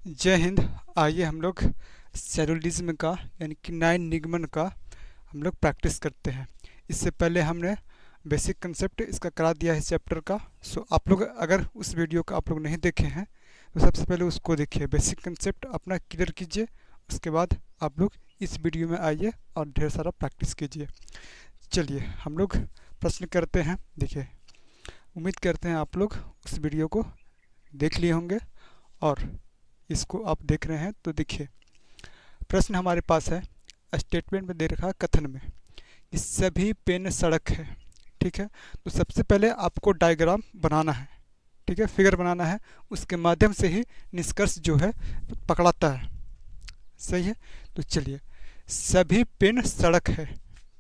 जय हिंद। आइए हम लोग सेलुलिज्म का यानी कि नाइन निगमन का हम लोग प्रैक्टिस करते हैं। इससे पहले हमने बेसिक कंसेप्ट इसका करा दिया है चैप्टर का। सो आप लोग अगर उस वीडियो का आप लोग नहीं देखे हैं तो सबसे पहले उसको देखिए, बेसिक कंसेप्ट अपना क्लियर कीजिए। उसके बाद आप लोग इस वीडियो में आइए और ढेर सारा प्रैक्टिस कीजिए। चलिए हम लोग प्रश्न करते हैं। देखिए, उम्मीद करते हैं आप लोग उस वीडियो को देख लिए होंगे और इसको आप देख रहे हैं। तो देखिए, प्रश्न हमारे पास है, स्टेटमेंट में दे रखा है कथन में कि सभी पेन सड़क है। ठीक है, तो सबसे पहले आपको डायग्राम बनाना है, ठीक है, फिगर बनाना है। उसके माध्यम से ही निष्कर्ष जो है पकड़ाता है। सही है, तो चलिए, सभी पेन सड़क है।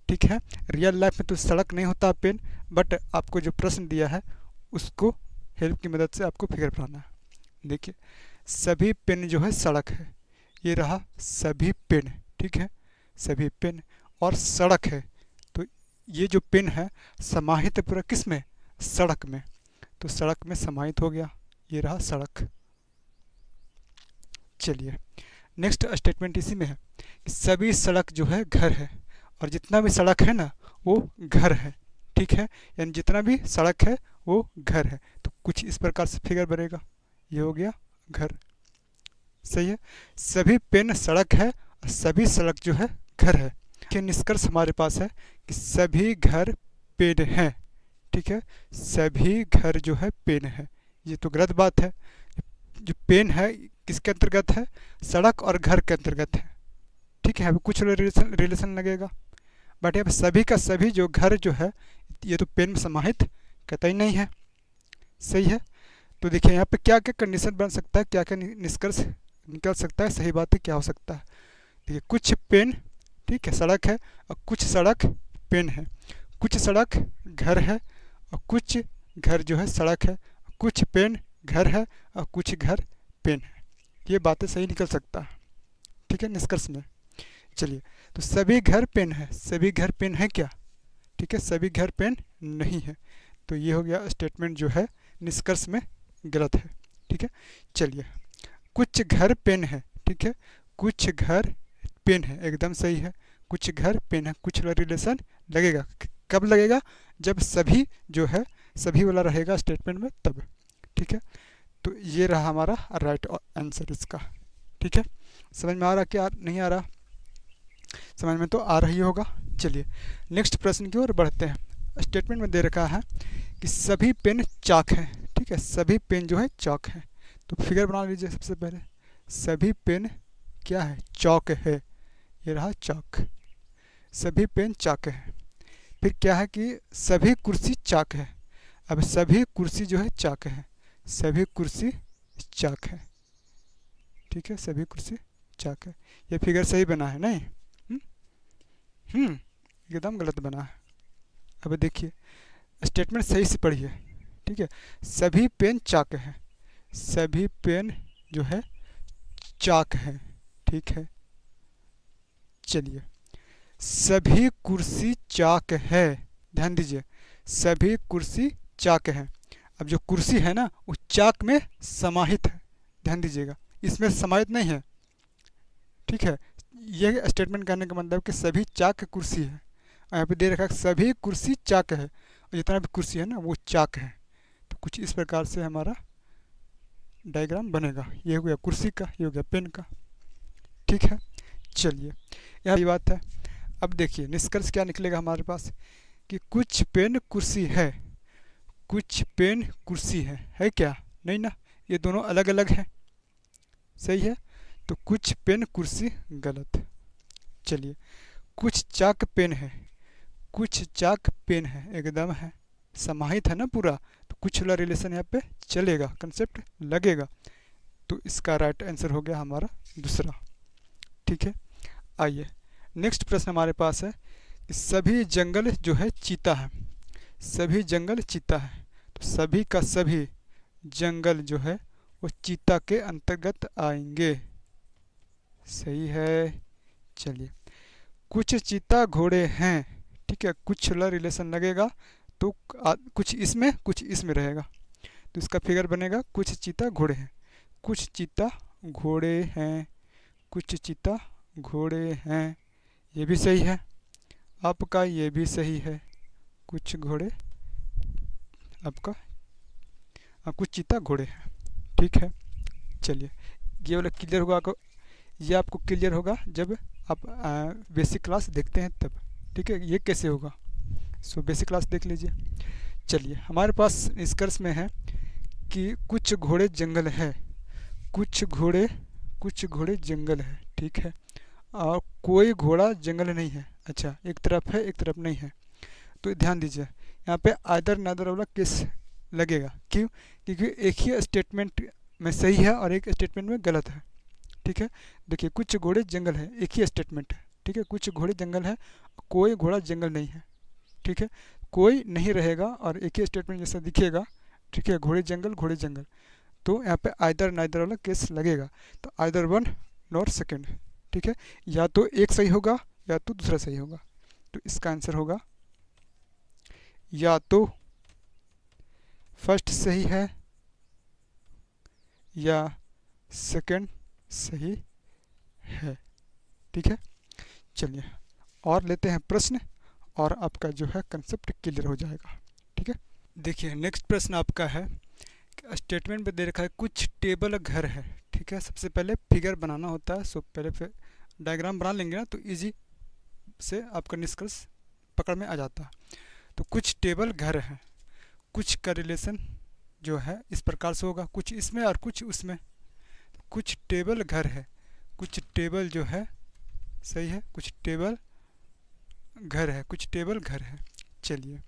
ठीक है, रियल लाइफ में तो सड़क नहीं होता पेन, बट आपको जो प्रश्न दिया है उसको हेल्प की मदद से आपको फिगर बनाना है। देखिए, सभी पेन जो है सड़क है, ये रहा सभी पेन। ठीक है, सभी पेन और सड़क है, तो ये जो पेन है समाहित है पूरा किस में, सड़क में। तो सड़क में समाहित हो गया, ये रहा सड़क। चलिए, नेक्स्ट स्टेटमेंट इसी में है कि सभी सड़क जो है घर है, और जितना भी सड़क है ना वो घर है। ठीक है, यानी जितना भी सड़क है वो घर है। तो कुछ इस प्रकार से फिगर बनेगा, ये हो गया घर। सही है, सभी पेन सड़क है और सभी सड़क जो है घर है। कि निष्कर्ष हमारे पास है कि सभी घर पेन है। ठीक है, सभी घर जो है पेन है, ये तो गलत बात है। जो पेन है किसके अंतर्गत है, सड़क और घर के अंतर्गत है। ठीक है, अभी कुछ रिलेशन लगेगा, बट अब सभी का सभी जो घर जो है ये तो पेन में समाहित कतई नहीं है। सही है, तो देखिए यहाँ पे क्या क्या कंडीशन बन सकता है, क्या क्या निष्कर्ष निकल सकता है, सही बात है क्या हो सकता है। देखिए, कुछ पेन ठीक है सड़क है और कुछ सड़क पेन है, कुछ सड़क घर है और कुछ घर जो है सड़क है, कुछ पेन घर है और कुछ घर पेन है। ये बातें सही निकल सकता है। ठीक है, निष्कर्ष में। चलिए, तो सभी घर पेन है, सभी घर पेन है क्या, ठीक है, सभी घर पेन नहीं है। तो ये हो गया स्टेटमेंट जो है निष्कर्ष में गलत है। ठीक है, चलिए, कुछ घर पेन है। ठीक है, कुछ घर पेन है, एकदम सही है। कुछ घर पेन है, कुछ रिलेशन लगेगा, कब लगेगा, जब सभी जो है सभी वाला रहेगा स्टेटमेंट में तब। ठीक है, तो ये रहा हमारा राइट आंसर इसका। ठीक है, समझ में आ रहा क्या नहीं आ रहा, समझ में तो आ रही होगा। चलिए, नेक्स्ट प्रश्न की ओर बढ़ते हैं। स्टेटमेंट में दे रखा है कि सभी पेन चाक है। ठीक है, सभी पेन जो है चौक है। तो फिगर बना लीजिए सबसे पहले, सभी पेन क्या है, चौक है, ये रहा चौक। सभी पेन चाक है। फिर क्या है कि सभी कुर्सी चाक है। अब सभी कुर्सी जो है चाक है, सभी कुर्सी चाक है। ठीक है, सभी कुर्सी चाक है। ये फिगर सही बना है नहीं, एकदम गलत बना है। अब देखिए, स्टेटमेंट सही से पढ़िए। ठीक है, सभी पेन चाक है, सभी पेन जो है चाक है। ठीक है, चलिए, सभी कुर्सी चाक है, ध्यान दीजिए, सभी कुर्सी चाक है। अब जो कुर्सी है ना वो चाक में समाहित है, ध्यान दीजिएगा, इसमें समाहित नहीं है। ठीक है, ये स्टेटमेंट कहने का मतलब कि सभी चाक कुर्सी है। यहाँ पे दे रखा है सभी कुर्सी चाक है, और जितना भी कुर्सी है ना वो चाक है। तो कुछ इस प्रकार से हमारा डायग्राम बनेगा। ये हो गया कुर्सी का, ये हो गया पेन का। ठीक है, चलिए, यह बात है। अब देखिए निष्कर्ष क्या निकलेगा हमारे पास कि कुछ पेन कुर्सी है, कुछ पेन कुर्सी है क्या, नहीं ना, ये दोनों अलग अलग हैं। सही है, तो कुछ पेन कुर्सी गलत। चलिए, कुछ चाक पेन है, कुछ चाक पेन है, एकदम है, समाहित है ना पूरा, तो कुछ वाला रिलेशन यहाँ पे चलेगा, कंसेप्ट लगेगा। तो इसका राइट आंसर हो गया हमारा दूसरा। ठीक है, आइए नेक्स्ट प्रश्न हमारे पास है कि सभी जंगल जो है चीता है, सभी जंगल चीता है। तो सभी का सभी जंगल जो है वो चीता के अंतर्गत आएंगे। सही है, चलिए, कुछ चीता घोड़े हैं। ठीक है, कुछ वाला रिलेशन लगेगा, तो कुछ इसमें रहेगा। तो इसका फिगर बनेगा, कुछ चीता घोड़े हैं, कुछ चीता घोड़े हैं, कुछ चीता घोड़े हैं, ये भी सही है आपका, ये भी सही है। कुछ घोड़े आपका, कुछ चीता घोड़े हैं, ठीक है। चलिए, ये वाला क्लियर होगा आपको, ये आपको क्लियर होगा जब आप बेसिक क्लास देखते हैं तब, ठीक है। ये कैसे होगा, सो बेसिक क्लास देख लीजिए। चलिए, हमारे पास निष्कर्ष में है कि कुछ घोड़े जंगल है, कुछ घोड़े जंगल है, ठीक है। और कोई घोड़ा जंगल नहीं है। अच्छा, एक तरफ है एक तरफ नहीं है, तो ध्यान दीजिए यहाँ पे आइदर नादर वाला केस लगेगा। क्यों? क्योंकि एक ही स्टेटमेंट में सही है और एक स्टेटमेंट में गलत है, ठीक है। देखिए, कुछ घोड़े जंगल है, एक ही स्टेटमेंट है, ठीक है। कुछ घोड़े जंगल है, कोई घोड़ा जंगल नहीं है, ठीक है। कोई नहीं रहेगा और एक ही स्टेटमेंट जैसा दिखेगा, ठीक है। घोड़े जंगल, तो यहाँ पे आइदर नाइदर वाला केस लगेगा। तो आइदर वन नॉट सेकेंड, ठीक है। या तो एक सही होगा या तो दूसरा सही होगा। तो इसका आंसर होगा या तो फर्स्ट सही है या सेकंड सही है, ठीक है। चलिए, और लेते हैं प्रश्न, और आपका जो है कंसेप्ट क्लियर हो जाएगा, ठीक है। देखिए, नेक्स्ट प्रश्न आपका है, स्टेटमेंट पे दे रखा है कुछ टेबल घर है, ठीक है। सबसे पहले फिगर बनाना होता है, सो पहले फिर डायग्राम बना लेंगे ना, तो इजी से आपका निष्कर्ष पकड़ में आ जाता है। तो कुछ टेबल घर है, कुछ का रिलेशन जो है इस प्रकार से होगा, कुछ इसमें और कुछ उसमें। कुछ टेबल घर है, कुछ टेबल जो है सही है, कुछ टेबल घर है, कुछ टेबल घर है। चलिए,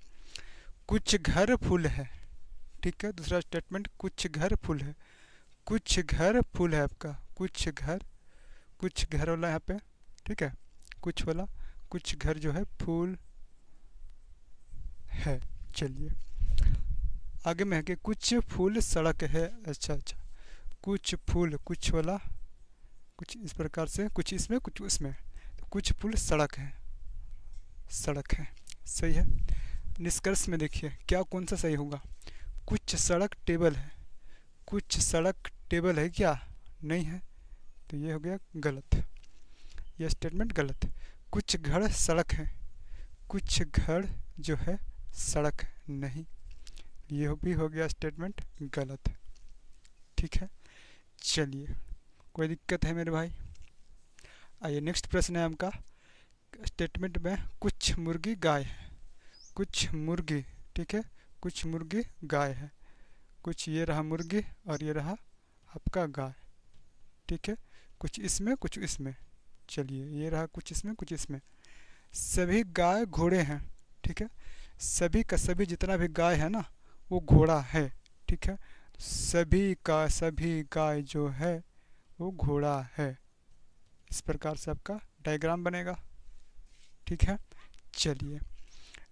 कुछ घर फुल है, ठीक है। दूसरा स्टेटमेंट, कुछ घर फुल है, कुछ घर फुल है आपका, कुछ घर वाला यहाँ पे, ठीक है। कुछ वाला, कुछ घर जो है फूल है। चलिए, आगे में है कि कुछ फूल सड़क है। अच्छा, कुछ फूल, कुछ वाला, कुछ इस प्रकार से, कुछ इसमें कुछ उसमें, तो कुछ फूल सड़क है, सही है। निष्कर्ष में देखिए क्या कौन सा सही होगा। कुछ सड़क टेबल है, कुछ सड़क टेबल है क्या? नहीं है, तो ये हो गया गलत, यह स्टेटमेंट गलत। कुछ घर सड़क है, कुछ घर जो है सड़क नहीं, ये भी हो गया स्टेटमेंट गलत, ठीक है। चलिए, कोई दिक्कत है मेरे भाई? आइए, नेक्स्ट प्रश्न है आपका, स्टेटमेंट में कुछ मुर्गी गाय है, कुछ मुर्गी, ठीक है। कुछ मुर्गी गाय है, कुछ ये रहा मुर्गी और ये रहा आपका गाय, ठीक है। कुछ इसमें कुछ इसमें। चलिए, ये रहा कुछ इसमें कुछ इसमें। सभी गाय घोड़े हैं, ठीक है। सभी का सभी जितना भी गाय है ना वो घोड़ा है, ठीक है। सभी का सभी गाय जो है वो घोड़ा है। इस प्रकार से आपका डायग्राम बनेगा, ठीक है। चलिए,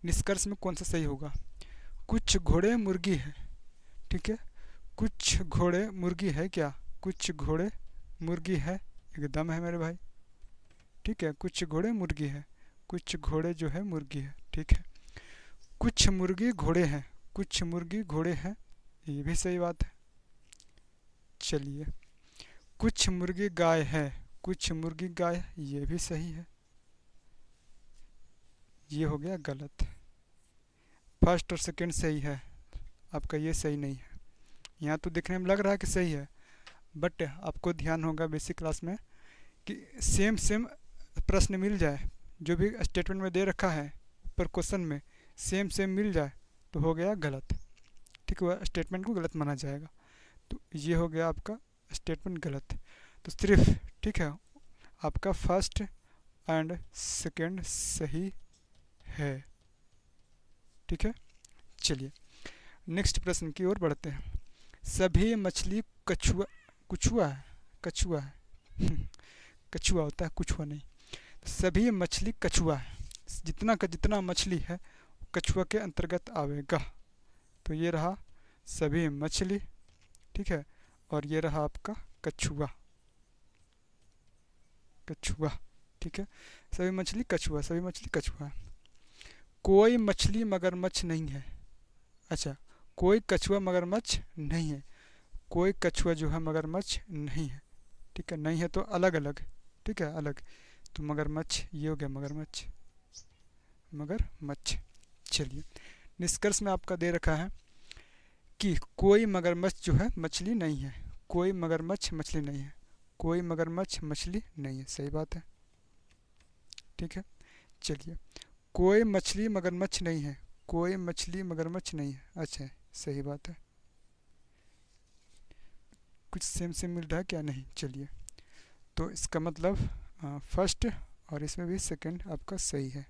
निष्कर्ष में कौन सा सही होगा? कुछ घोड़े मुर्गी है, ठीक है। कुछ घोड़े मुर्गी है क्या? कुछ घोड़े मुर्गी है, एकदम है मेरे भाई, ठीक है। कुछ घोड़े मुर्गी है, कुछ घोड़े जो है मुर्गी है, ठीक है। कुछ मुर्गी घोड़े हैं, कुछ मुर्गी घोड़े हैं, ये भी सही बात है। चलिए, कुछ मुर्गी गाय है, कुछ मुर्गी गाय है, ये भी सही है, ये हो गया गलत। फर्स्ट और सेकंड सही है आपका, ये सही नहीं है। यहाँ तो देखने में लग रहा है कि सही है, बट आपको ध्यान होगा बेसिक क्लास में कि सेम सेम प्रश्न मिल जाए, जो भी स्टेटमेंट में दे रखा है ऊपर क्वेश्चन में सेम सेम मिल जाए तो हो गया गलत, ठीक है। स्टेटमेंट को गलत माना जाएगा, तो ये हो गया आपका स्टेटमेंट गलत। तो सिर्फ, ठीक है, आपका फर्स्ट एंड सेकंड सही है, ठीक है। चलिए, नेक्स्ट प्रश्न की ओर बढ़ते हैं। सभी मछली कछुआ है, कछुआ होता है, कछुआ नहीं। सभी मछली कछुआ है, जितना का जितना मछली है कछुआ के अंतर्गत आवेगा। तो ये रहा सभी मछली, ठीक है, और ये रहा आपका कछुआ, ठीक है। सभी मछली कछुआ, सभी मछली कछुआ। कोई मछली मगरमच्छ नहीं है। अच्छा, कोई कछुआ मगरमच्छ नहीं है, कोई कछुआ जो है मगरमच्छ नहीं है, ठीक है, नहीं है तो अलग अलग, ठीक है, अलग। तो मगरमच्छ, ये हो गया मगरमच्छ, मगरमच्छ। चलिए, निष्कर्ष में आपका दे रखा है कि कोई मगरमच्छ जो है मछली नहीं है, कोई मगरमच्छ मछली नहीं है, कोई मगरमच्छ मछली नहीं है, सही बात है, ठीक है। चलिए, कोई मछली मगरमच्छ नहीं है, कोई मछली मगरमच्छ नहीं है, अच्छा है, सही बात है। कुछ सेम सेम मिल रहा है क्या, नहीं। चलिए, तो इसका मतलब फर्स्ट और इसमें भी सेकंड आपका सही है,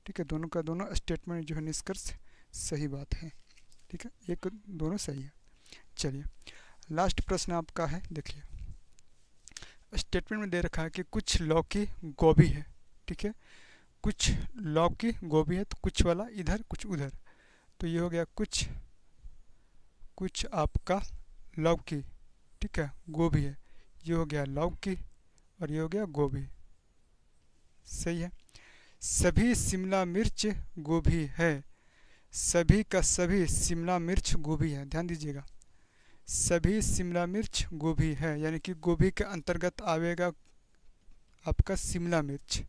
ठीक है। दोनों का दोनों स्टेटमेंट जो है निष्कर्ष सही बात है, ठीक है, एक दोनों सही है। चलिए, लास्ट प्रश्न आपका है, देखिए स्टेटमेंट में दे रखा है कि कुछ लौकी गोभी है, ठीक है, कुछ लौकी गोभी है, तो कुछ वाला इधर कुछ उधर, तो ये हो गया कुछ, कुछ आपका लौकी, ठीक है, गोभी है, ये हो गया लौकी और ये हो गया गोभी, सही है। सभी शिमला मिर्च गोभी है, सभी का सभी शिमला मिर्च गोभी है, ध्यान दीजिएगा, सभी शिमला मिर्च गोभी है, यानी कि गोभी के अंतर्गत आवेगा आपका शिमला मिर्च,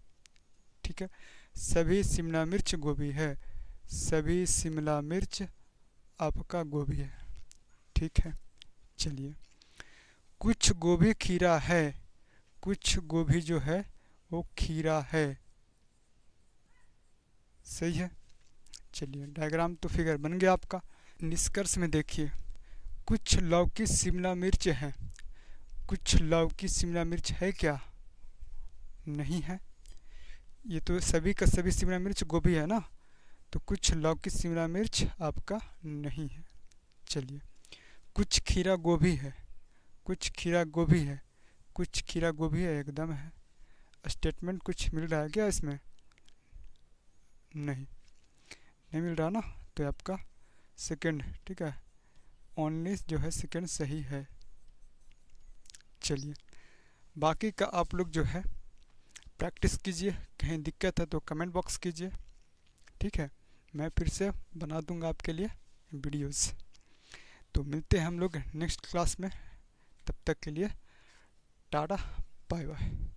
ठीक है। सभी शिमला मिर्च गोभी है, सभी शिमला मिर्च आपका गोभी है, ठीक है। चलिए, कुछ गोभी खीरा है, कुछ गोभी जो है वो खीरा है, सही है। चलिए, डायग्राम तो फिगर बन गया आपका। निष्कर्ष में देखिए, कुछ लौकी शिमला मिर्च है, कुछ लौकी शिमला मिर्च है क्या, नहीं है, ये तो सभी का सभी शिमला मिर्च गोभी है ना, तो कुछ लौकी शिमला मिर्च आपका नहीं है। चलिए, कुछ खीरा गोभी है, कुछ खीरा गोभी है, कुछ खीरा गोभी है, एकदम है। स्टेटमेंट कुछ मिल रहा है क्या इसमें, नहीं, नहीं मिल रहा ना, तो आपका सेकंड, ठीक है, ओनली जो है सेकंड सही है। चलिए, बाकी का आप लोग जो है प्रैक्टिस कीजिए, कहीं दिक्कत है तो कमेंट बॉक्स कीजिए, ठीक है, मैं फिर से बना दूंगा आपके लिए वीडियोस। तो मिलते हैं हम लोग नेक्स्ट क्लास में, तब तक के लिए टाटा, बाय बाय।